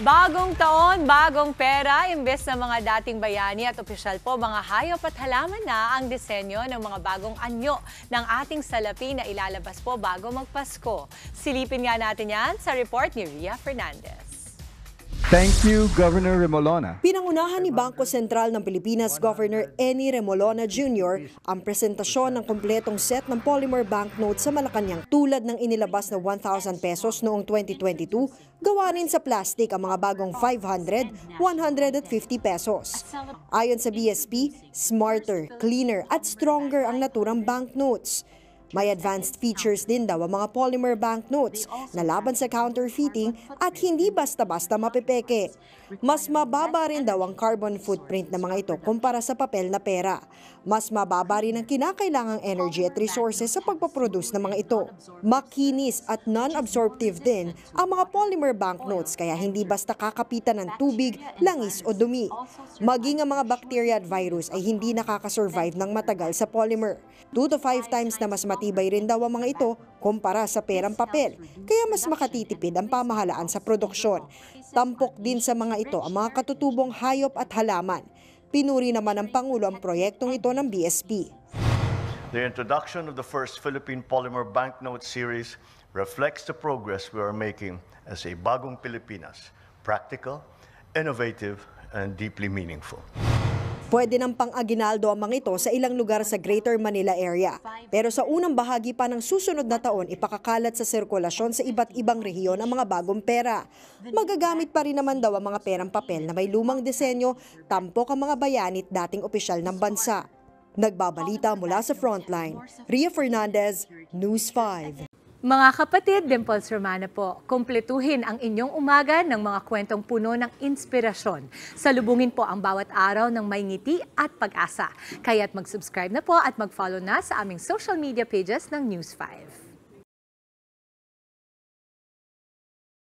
Bagong taon, bagong pera, imbes na mga dating bayani at opisyal po, mga hayop at halaman na ang disenyo ng mga bagong anyo ng ating salapi na ilalabas po bago magpasko. Silipin nga natin yan sa report ni Ria Fernandez. Thank you, Governor Remolona. Pinangunahan ni Bangko Sentral ng Pilipinas Governor Eni Remolona Jr. ang presentasyon ng kumpletong set ng polymer banknotes sa Malacanang tulad ng inilabas na 1,000 pesos noong 2022, gawa rin sa plastic ang mga bagong 500, 150 pesos. Ayon sa BSP, smarter, cleaner at stronger ang naturang banknotes. May advanced features din daw ang mga polymer banknotes na laban sa counterfeiting at hindi basta-basta mapepeke. Mas mababa rin daw ang carbon footprint ng mga ito kumpara sa papel na pera. Mas mababa rin ang kinakailangang energy at resources sa pagpaproduce ng mga ito. Makinis at non-absorptive din ang mga polymer banknotes kaya hindi basta kakapitan ng tubig, langis o dumi. Maging ang mga bacteria at virus ay hindi nakakasurvive ng matagal sa polymer. 2 to 5 times na mas matibay rin daw ang mga ito kumpara sa perang papel, kaya mas makatitipid ang pamahalaan sa produksyon. Tampok din sa mga ito ang mga katutubong hayop at halaman. Pinuri naman ng Pangulo ang proyektong ito ng BSP. The introduction of the first Philippine Polymer Banknote series reflects the progress we are making as a Bagong Pilipinas, practical, innovative, and deeply meaningful. Pwede ng pang-aginaldo ang mga ito sa ilang lugar sa Greater Manila area. Pero sa unang bahagi pa ng susunod na taon, ipakakalat sa sirkulasyon sa iba't ibang rehiyon ang mga bagong pera. Magagamit pa rin naman daw ang mga perang papel na may lumang disenyo, tampok ang mga bayani at dating opisyal ng bansa. Nagbabalita mula sa Frontline, Ria Fernandez, News 5. Mga kapatid, Dimples Romana po, kumpletuhin ang inyong umaga ng mga kwentong puno ng inspirasyon. Salubungin po ang bawat araw ng may ngiti at pag-asa. Kaya't mag-subscribe na po at mag-follow na sa aming social media pages ng News 5.